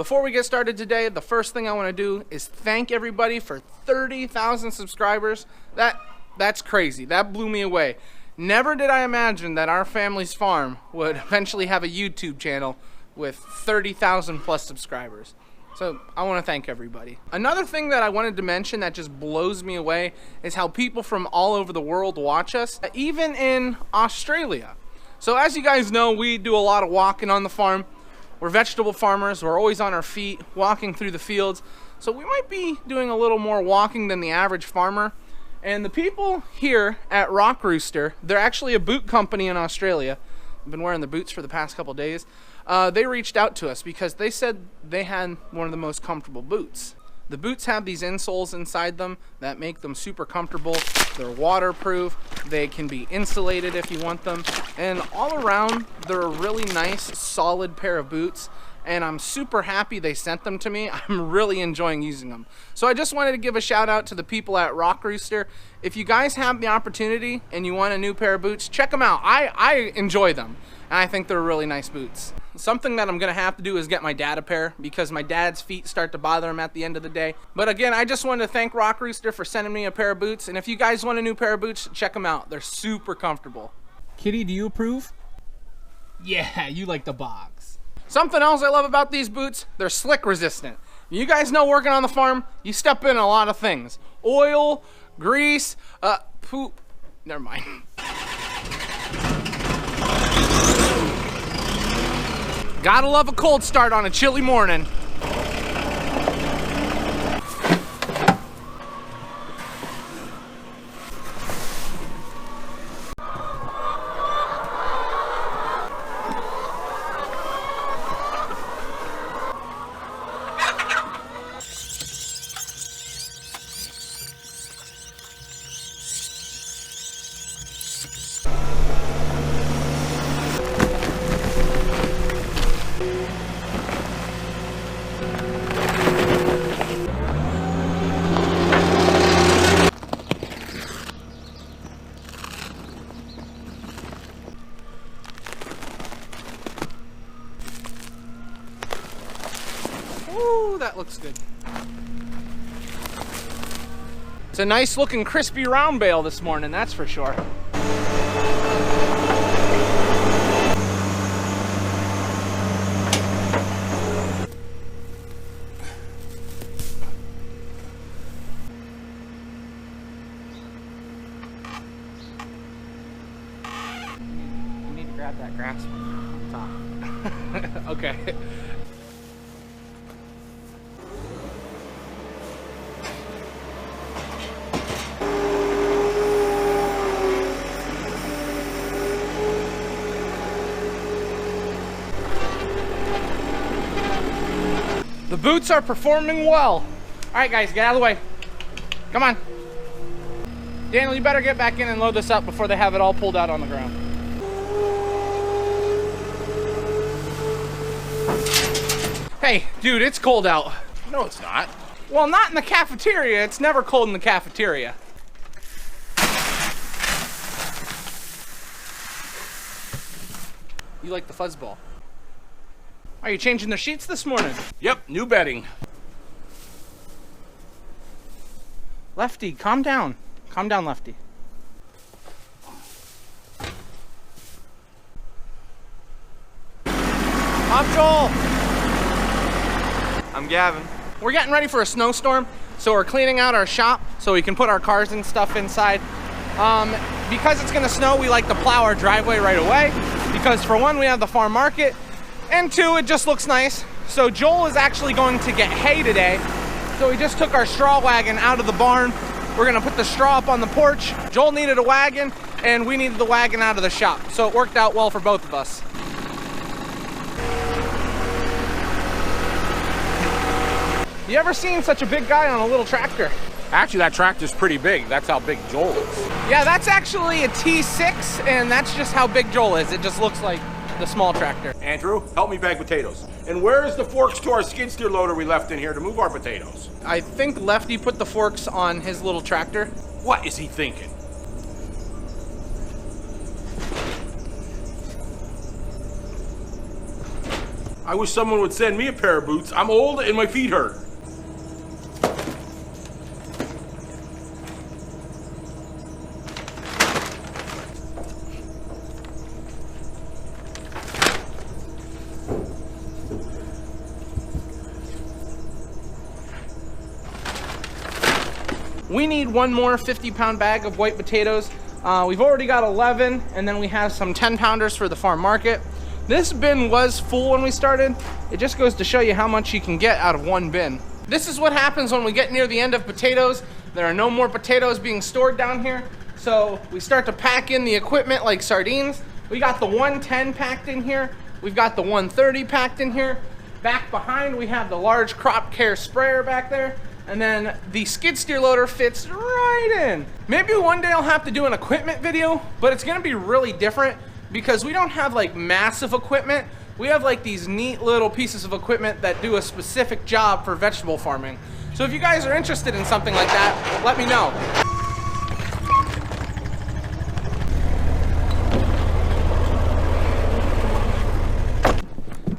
Before we get started today, the first thing I want to do is thank everybody for 30,000 subscribers. That's crazy. That blew me away. Never did I imagine that our family's farm would eventually have a YouTube channel with 30,000 plus subscribers. So I want to thank everybody. Another thing that I wanted to mention that just blows me away is how people from all over the world watch us, even in Australia. So as you guys know, we do a lot of walking on the farm. We're vegetable farmers. We're always on our feet, walking through the fields. So we might be doing a little more walking than the average farmer. And the people here at Rock Rooster, they're actually a boot company in Australia. I've been wearing the boots for the past couple days. They reached out to us because they said they had one of the most comfortable boots. The boots have these insoles inside them that make them super comfortable. They're waterproof. They can be insulated if you want them. And all around, they're a really nice, solid pair of boots. And I'm super happy they sent them to me. I'm really enjoying using them. So I just wanted to give a shout out to the people at Rock Rooster. If you guys have the opportunity and you want a new pair of boots, check them out. I enjoy them. And I think they're really nice boots. Something that I'm gonna have to do is get my dad a pair because my dad's feet start to bother him at the end of the day. But again, I just wanted to thank Rock Rooster for sending me a pair of boots. And if you guys want a new pair of boots, check them out. They're super comfortable. Kitty, do you approve? Yeah, you like the bogs. Something else I love about these boots, they're slick resistant. You guys know working on the farm, you step in a lot of things. Oil, grease, poop, never mind. Gotta love a cold start on a chilly morning. Ooh, that looks good. It's a nice looking crispy round bale this morning, that's for sure. You need to grab that grass on top. Okay. The boots are performing well. All right, guys, get out of the way. Come on. Daniel, you better get back in and load this up before they have it all pulled out on the ground. Hey, dude, it's cold out. No, it's not. Well, not in the cafeteria. It's never cold in the cafeteria. You like the fuzzball? Are you changing the sheets this morning? Yep, new bedding. Lefty, calm down. Calm down, Lefty. I'm Joel. I'm Gavin. We're getting ready for a snowstorm, so we're cleaning out our shop so we can put our cars and stuff inside. Because it's gonna snow, we like to plow our driveway right away because for one, we have the farm market, and two, it just looks nice. So Joel is actually going to get hay today. So we just took our straw wagon out of the barn. We're gonna put the straw up on the porch. Joel needed a wagon and we needed the wagon out of the shop. So it worked out well for both of us. You ever seen such a big guy on a little tractor? Actually, that tractor's pretty big. That's how big Joel is. Yeah, that's actually a T6 and that's just how big Joel is. It just looks like the small tractor. Andrew, help me bag potatoes. And where is the forks to our skid steer loader we left in here to move our potatoes? I think Lefty put the forks on his little tractor. What is he thinking? I wish someone would send me a pair of boots. I'm old and my feet hurt. We need one more 50-pound bag of white potatoes. We've already got 11, and then we have some 10-pounders for the farm market. This bin was full when we started. It just goes to show you how much you can get out of one bin. This is what happens when we get near the end of potatoes. There are no more potatoes being stored down here, so we start to pack in the equipment like sardines. We got the 110 packed in here. We've got the 130 packed in here. Back behind, we have the large crop care sprayer back there. And then the skid steer loader fits right in. Maybe one day I'll have to do an equipment video, but it's gonna be really different because we don't have like massive equipment. We have like these neat little pieces of equipment that do a specific job for vegetable farming. So if you guys are interested in something like that, let me know.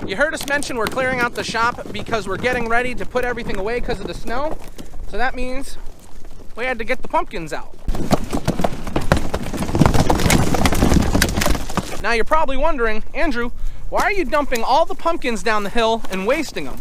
You heard us mention we're clearing out the shop because we're getting ready to put everything away because of the snow. So that means we had to get the pumpkins out. Now you're probably wondering, Andrew, why are you dumping all the pumpkins down the hill and wasting them?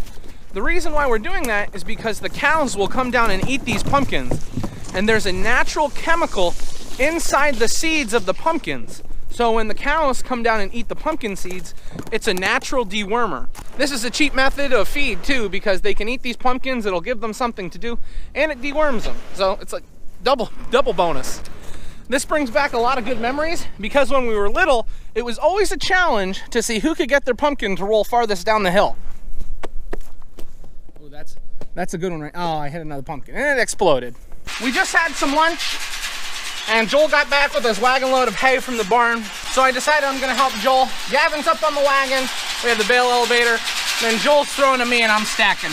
The reason why we're doing that is because the cows will come down and eat these pumpkins. And there's a natural chemical inside the seeds of the pumpkins. So when the cows come down and eat the pumpkin seeds, it's a natural dewormer. This is a cheap method of feed too, because they can eat these pumpkins, it'll give them something to do, and it deworms them. So it's like double bonus. This brings back a lot of good memories because when we were little, it was always a challenge to see who could get their pumpkin to roll farthest down the hill. Oh, that's a good one, right? Oh, I hit another pumpkin and it exploded. We just had some lunch. And Joel got back with his wagon load of hay from the barn. So I decided I'm gonna help Joel. Gavin's up on the wagon. We have the bale elevator. Then Joel's throwing to me and I'm stacking.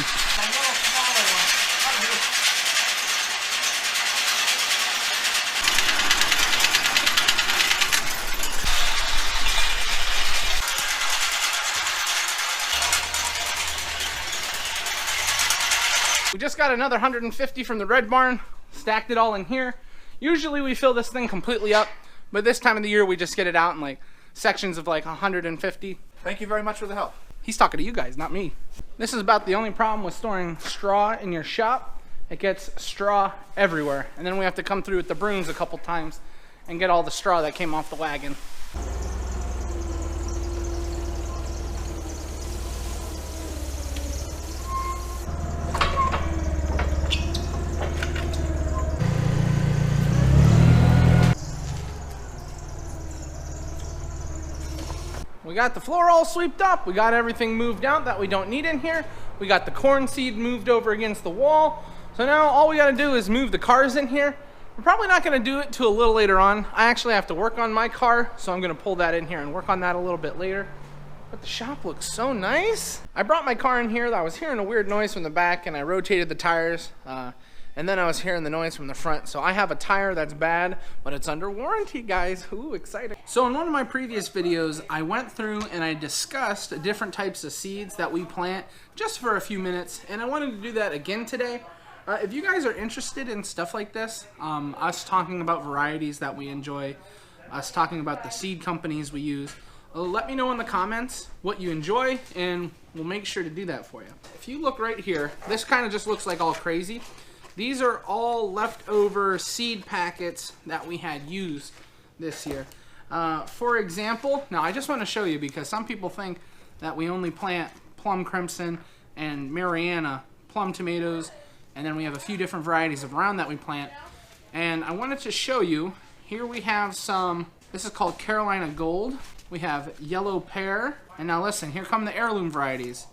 We just got another 150 from the red barn. Stacked it all in here. Usually we fill this thing completely up, but this time of the year we just get it out in like sections of like 150. Thank you very much for the help. He's talking to you guys, not me. This is about the only problem with storing straw in your shop. It gets straw everywhere. And then we have to come through with the brooms a couple times and get all the straw that came off the wagon. We got the floor all swept up. We got everything moved out that we don't need in here. We got the corn seed moved over against the wall. So now all we gotta do is move the cars in here. We're probably not gonna do it till a little later on. I actually have to work on my car, so I'm gonna pull that in here and work on that a little bit later. But the shop looks so nice. I brought my car in here. I was hearing a weird noise from the back and I rotated the tires. And then I was hearing the noise from the front. So I have a tire that's bad, but it's under warranty, guys. Ooh, exciting. So in one of my previous videos, I went through and I discussed different types of seeds that we plant just for a few minutes. And I wanted to do that again today. If you guys are interested in stuff like this, us talking about varieties that we enjoy, us talking about the seed companies we use, let me know in the comments what you enjoy and we'll make sure to do that for you. If you look right here, this kind of just looks like all crazy. These are all leftover seed packets that we had used this year. For example, now I just want to show you because some people think that we only plant plum crimson and Mariana plum tomatoes, and then we have a few different varieties of round that we plant. And I wanted to show you, here we have some, this is called Carolina Gold. We have yellow pear, and now listen, here come the heirloom varieties.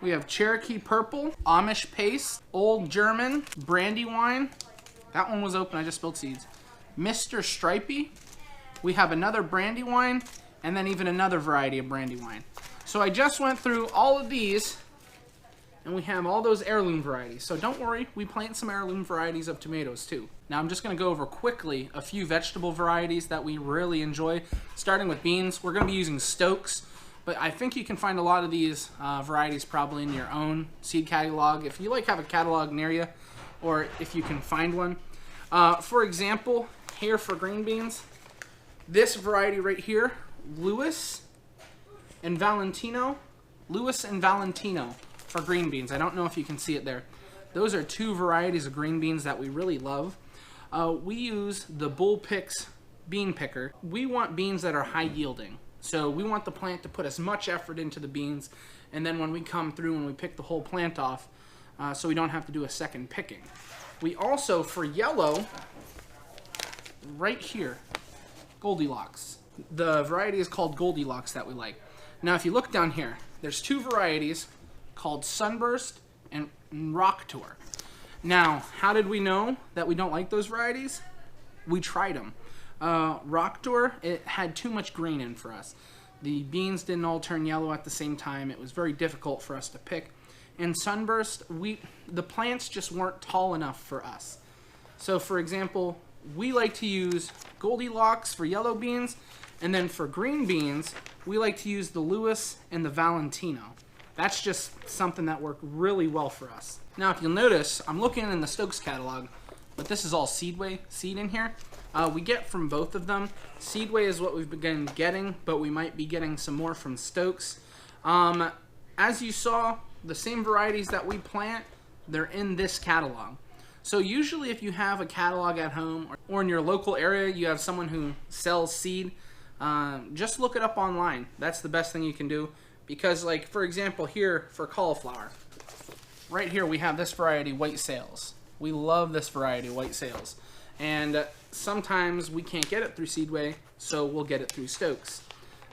We have Cherokee Purple, Amish Pace, Old German, Brandywine. That one was open, I just spilled seeds. Mr. Stripey. We have another Brandywine, and then even another variety of Brandywine. So I just went through all of these, and we have all those heirloom varieties. So don't worry, we plant some heirloom varieties of tomatoes too. Now I'm just gonna go over quickly a few vegetable varieties that we really enjoy. Starting with beans, we're gonna be using Stokes. But I think you can find a lot of these varieties probably in your own seed catalog. If you have a catalog near you, or if you can find one. For example, here for green beans, this variety right here, Lewis and Valentino for green beans. I don't know if you can see it there. Those are two varieties of green beans that we really love. We use the Bullpix bean picker. We want beans that are high yielding. So we want the plant to put as much effort into the beans, and then when we come through and we pick the whole plant off, so we don't have to do a second picking. We also, for yellow, right here, Goldilocks. The variety is called Goldilocks that we like. Now if you look down here, there's two varieties called Sunburst and Rock Tour. Now, how did we know that we don't like those varieties? We tried them. Rock Tour, it had too much green in for us. The beans didn't all turn yellow at the same time. It was very difficult for us to pick. And Sunburst, the plants just weren't tall enough for us. So for example, we like to use Goldilocks for yellow beans, and then for green beans, we like to use the Lewis and the Valentino. That's just something that worked really well for us. Now if you'll notice, I'm looking in the Stokes catalog, but this is all Seedway seed in here. We get from both of them. Seedway is what we've been getting, but we might be getting some more from Stokes. As you saw, the same varieties that we plant, they're in this catalog. So usually if you have a catalog at home or in your local area, you have someone who sells seed, just look it up online. That's the best thing you can do. Because like, for example, here for cauliflower, right here we have this variety, White Sails. We love this variety, White Sails. And sometimes we can't get it through Seedway, so we'll get it through Stokes.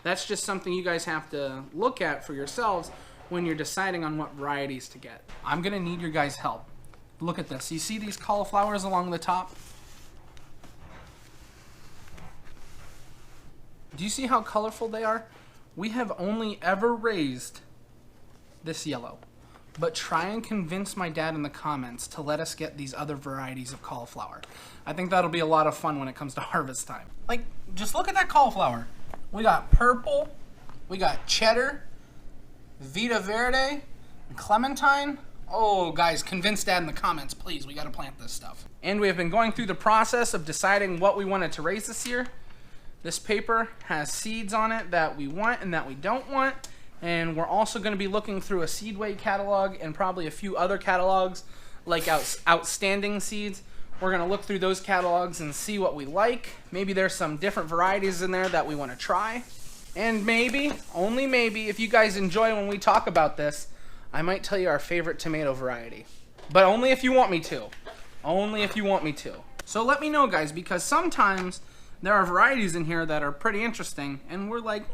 That's just something you guys have to look at for yourselves when you're deciding on what varieties to get. I'm gonna need your guys' help. Look at this. You see these cauliflowers along the top? Do you see how colorful they are? We have only ever raised this yellow. But try and convince my dad in the comments to let us get these other varieties of cauliflower. I think that'll be a lot of fun when it comes to harvest time. Like, just look at that cauliflower. We got purple, we got cheddar, Vita Verde, and Clementine. Oh, guys, convince Dad in the comments, please. We gotta plant this stuff. And we have been going through the process of deciding what we wanted to raise this year. This paper has seeds on it that we want and that we don't want. And we're also going to be looking through a Seedway catalog and probably a few other catalogs like outstanding seeds. We're going to look through those catalogs and see what we like. Maybe there's some different varieties in there that we want to try. And maybe, only maybe, if you guys enjoy when we talk about this, I might tell you our favorite tomato variety. But only if you want me to. Only if you want me to. So let me know, guys, because sometimes there are varieties in here that are pretty interesting and we're like,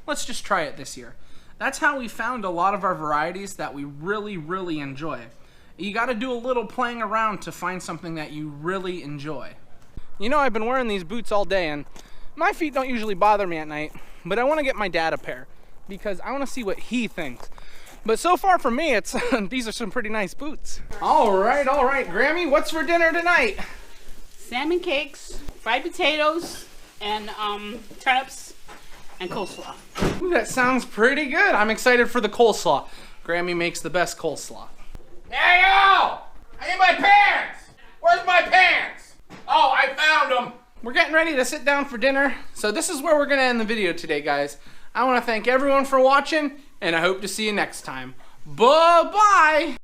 let's just try it this year. That's how we found a lot of our varieties that we really, really enjoy. You got to do a little playing around to find something that you really enjoy. You know, I've been wearing these boots all day and my feet don't usually bother me at night, but I want to get my dad a pair because I want to see what he thinks. But so far for me, it's these are some pretty nice boots. All right, Grammy, what's for dinner tonight? Salmon cakes, fried potatoes, and turnips. And coleslaw. Ooh, that sounds pretty good. I'm excited for the coleslaw. Grammy makes the best coleslaw. Hey, yo! I need my pants! Where's my pants? Oh, I found them! We're getting ready to sit down for dinner. So this is where we're going to end the video today, guys. I want to thank everyone for watching, and I hope to see you next time. Bye-bye!